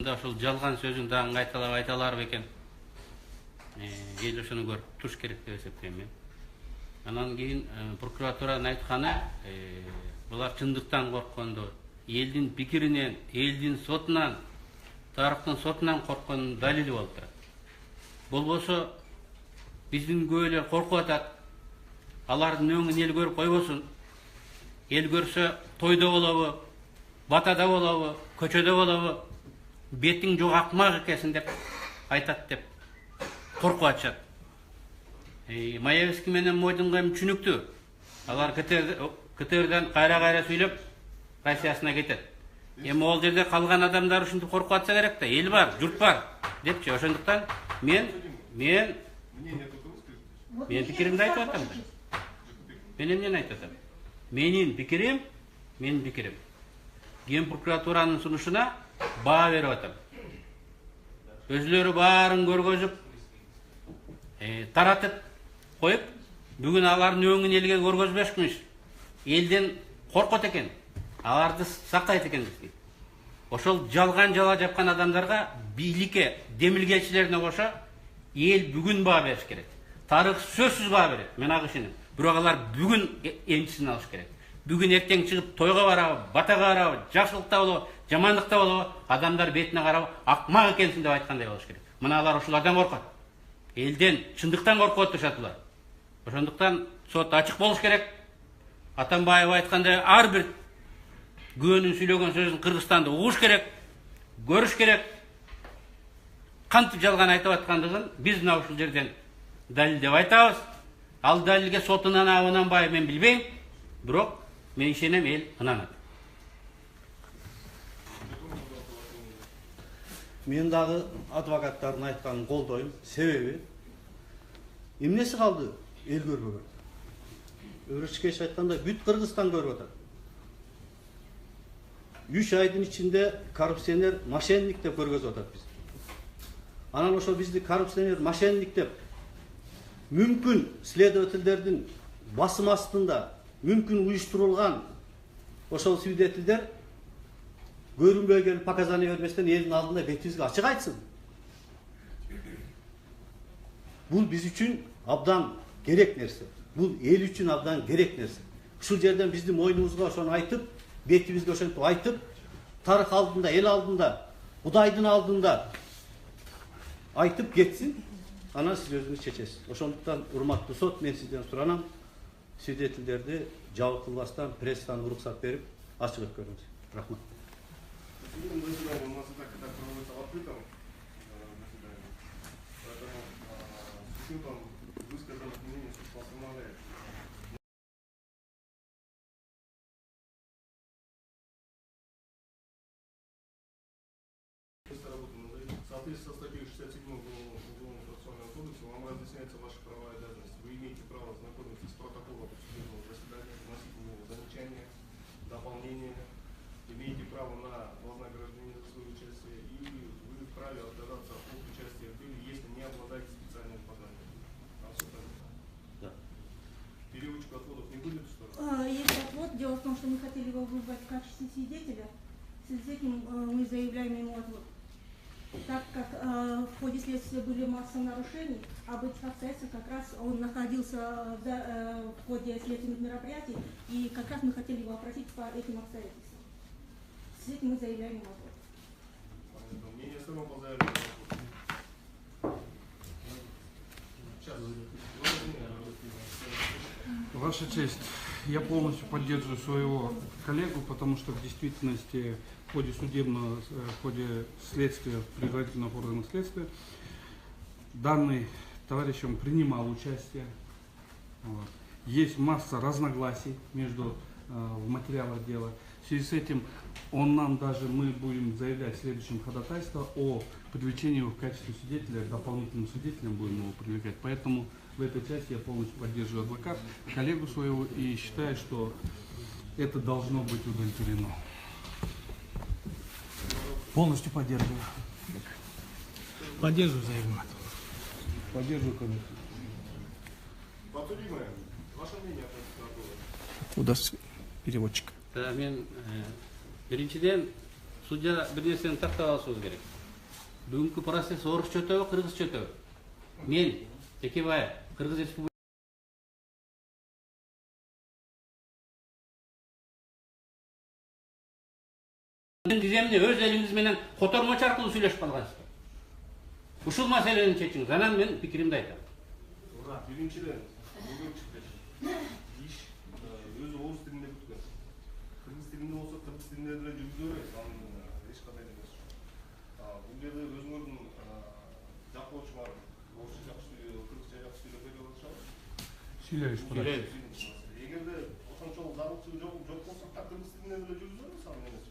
Ушул жалган сөзүн дагы кайталап айта алар бекен. Эл ошону көрүп туруш керек деп эсептейм мен. Анан кийин прокуратуранын айтканы, булар чындыктан коркконду, элдин пикиринен, элдин сотунан, тарыхтын сотунан коркконун далили болуп турат. Болбосо биздин көп эле коркуп атат. Алардын өңүн эл көрүп койбосун. Эл көрсө тойдо болобу, батада болобу, көчөдө болобу, бетиң жок акмак экенсиң деп айтат деп коркуп атышат. Маевский менен Мойдунга эми түшүнүктүү. Алар КТРдан кайра сүйлөп Россиясына кетет. Эми ол жерде калган адамдар ушинтип коркуп атса керек да, эл бар, журт бар депчи. Ошондуктан мен пикиримди айтып атам. Мен эмнени айтып атам? Менин пикирим. Ген прокуратуранын сунушуна баа берип атам. Өзүлөрү баарын көргөзүп, таратып коюп, бүгүн алардын өңүн элге көргөзбөшмүш. Элден коркот экен. Аларды сактайт экен бизге. Ошол жалган жала жапкан адамдарга, бийликке, демилгечилерине кошо эл бүгүн баа бериш керек. Тарых сөзсүз баа берет. Мен ага ишенем. Бирок алар бүгүн энчисин алыш керек. Бүгүн эртең чыгып тойго барабы, батага барабы, жакшылыкта болобу, жамандыкта болобу, адамдар бетине карап акмак экенсиң деп айткандай болуш керек. Мына алар ушулардан коркот. Элден чындыктан коркуп отурушат булар. Ошондуктан сот ачык болуш керек. Атамбаев айткандай ар бир күбөнүн сүйлөгөн сөзүн Кыргызстанда угуш керек, көрүш керек. Кантип жалган айтып аткандыгын биз мына ушул жерден далилдеп айтабыз. Ал далилге сот ынанабы ынанбайбы мен билбейм. Бирок мен ишенем, эл ынанат. Мен дагы адвокаттардын айтканын колдойм. Себеби эмнеси калды эл көрбөгөн? Өрөчкеш айткандай бүт Кыргызстан көрүп атат. 3 айдын ичинде коррупционер, мошенник деп көргөзүп атат биз. Анан ошо бизди коррупционер, мошенник деп мүмкүн следовательдердин басым астында мүмкүн уюштурулган ошол свидетелдер көрүнбөй келип показания бербестен элдин алдында бетибизге ачык айтсын. Бул биз үчүн абдан керек нерсе. Бул эл үчүн абдан керек нерсе. Ушул жерден биздин мойнубузга ошону айтып, бетибизге ошентип айтып, тарых алдында, эл алдында, Кудайдын алдында айтып кетсин. Анан сиз өзүңүз чечесиз. Ошондуктан урматтуу сот, мен сизден суранам, свидетелдерди жабык кылбастан пресстан уруксат берип ачык өткөрүңүз. Рахмат. Сегодня заседание у нас и так проводится в открытом заседании. Поэтому с учетом высказанных мнений суд постановляет. В соответствии со статьей 67 Уголовного процессуального кодекса вам разъясняются ваши права и обязанности. Вы имеете право ознакомиться с протоколом судебного заседания, вносить в него замечания, дополнения. Имеете право на вознаграждение за свое участие, и вы вправе отказаться от участия в деле, если не обладаете специальным познанием. Да. Переводчик отводов не будет, что ли? Есть отвод. Дело в том, что мы хотели его вызвать в качестве свидетеля. В связи с этим мы заявляем ему отвод. Так как в ходе следствия были масса нарушений, об этих обстоятельствах как раз он находился в ходе следственных мероприятий, и как раз мы хотели его опросить по этим обстоятельствам. С этим мы заявляем ему отвод. Мнение сторон по заявлению. Сейчас. Ваша честь, я полностью поддерживаю своего коллегу, потому что в действительности в ходе следствия, предварительного органа следствия, данный товарищ принимал участие. Вот. Есть масса разногласий в материалах дела. В связи с этим мы будем заявлять в следующем ходатайство о привлечении его в качестве свидетеля, дополнительным свидетелем будем его привлекать. Поэтому в этой части я полностью поддерживаю коллегу своего, и считаю, что это должно быть удовлетворено. Полностью поддерживаю. Поддерживаю заявление. Поддерживаю коллегу. Подсудимые, ваше мнение относительно У нас переводчик. Мен биринчиден судья bir нерсени тактап алышыбыз керек. Бүгүнкү процесс орусча өтөбү, кыргызча өтөбү? Мен Текебаев, Кыргыз Республикасы тиземде өз элиңиз менен котормочу аркылуу сүйлөшүп калгансыздар. Ушул маселени чечиңиз. Анан мен пикиримди айтам. Биринчиден, иш өзү орус тилинде бүткөн. Кыргыз тилинде болсо, кыргыз тилинде деле жүргүзө беребиз. Анын эч кандай эмес. Бул жерде өзүңөрдүн жактоочу бар. Орусча жакшы, кыргызча жакшы сүйлөп бере алышабы? Сүйлөйбүз. Эгерде ошончолук зарылчылык жок болсо, кыргыз тилинде деле жүргүзө беребиз аны эмес.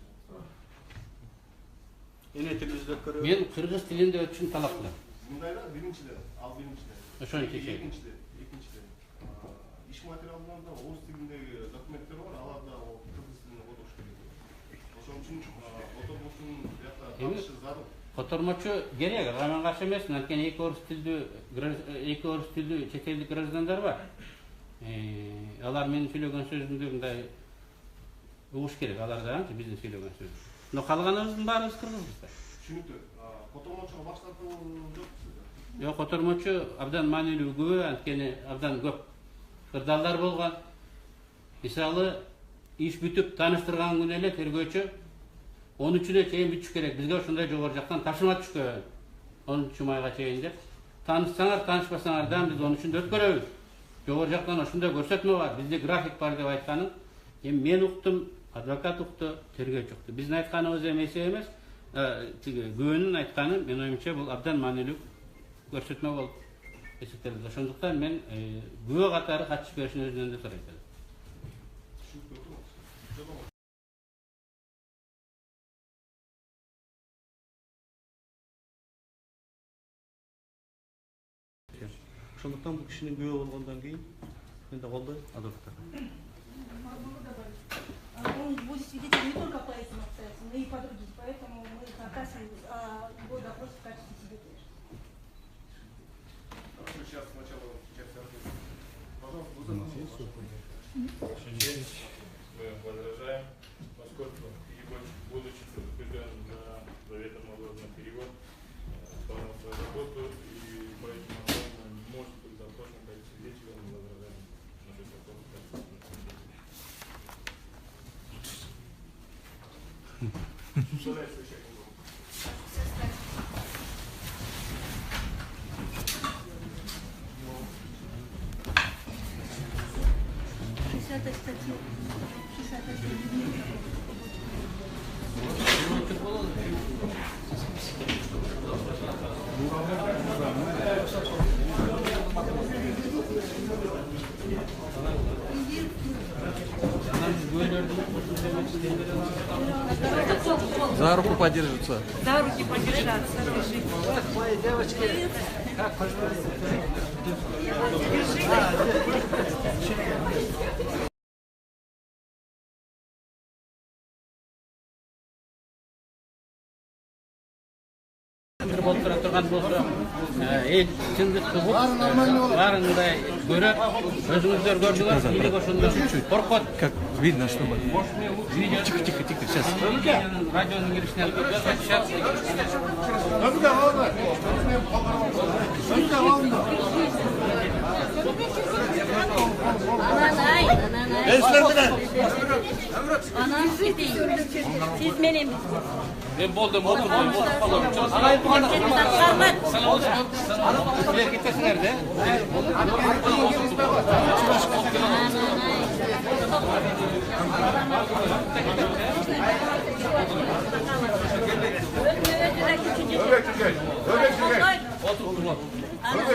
Мен кыргыз тилинде өтүшүн талап кылам. Мындайда биринчиден, Ошону чечейин. экинчиден, иш материалдарында орус тилиндеги документтер бар, аларда кыргыз тилинде которуш керек. Ошон үчүн котормочунун буякта катышы зарыл. Котормочу керек, мен каршы эмесмин. Анткени эки орус тилдүү чет элдик граждандар бар. Алар менин сүйлөгөн сөзүмдү мындай угуш керек. Алар да биздин сүйлөгөн сөз. Но калганыбыздын баарыбыз кыргызбыз да. Түшүнүктүү. Котормочуга баш тартуу жок. Жок, котормочу абдан маанилүү күбө, анткени абдан көп кырдаалдар болгон. Мисалы, иш бүтүп тааныштырган күнү эле тергөөчү 13-үнө чейин бүтүш керек. Бизге ошондой жогору жактан тапшырма түшкөн. 13 майга чейин деп. Таанышсаңар, таанышпасаңар да биз 13-үндө өткөрөбүз. Жогору жактан ошондой көрсөтмө бар. Бизде график бар деп айтканын. Мен уктум, адвокат укту, тергөөчү укту. Биздин айтканыбыз эмесе эмес, күбөнүн айтканы менин оюмча бул абдан маанилүү көрсөтмө болуп эсептелет. Ошондуктан мен күбө катары катышып беришин өзүнөн да сурайт элем. Ошондуктан бул кишинин күбө болгондон кийин мен да колдойм адвокаттар. Он будет свидетелем не только по этим обстоятельствам, но и по другим. Поэтому мы запрашиваем его допрос в качестве свидетеля. Сейчас сначала часть ответа. Пожалуйста, мы возражаем, поскольку будучи предупрежден на заведомо ложный перевод, выполнял свою работу, и по этим основам может быть запрошен как свидетель, мы возражаем на этот вопрос. За руку подержится. За руки подержаться. Мои девочки, как болуп тура турган болсо, эл чындыкты угуп, баарындай көрөт, өзүңүздөр көрдүңөр, бийлик ошондо коркот. Как видно, что тихо, сейчас. Радионун киришинен чачышат. Anam gideyim. Siz benim. Ben болдум. Силер кетесиңер да. Orada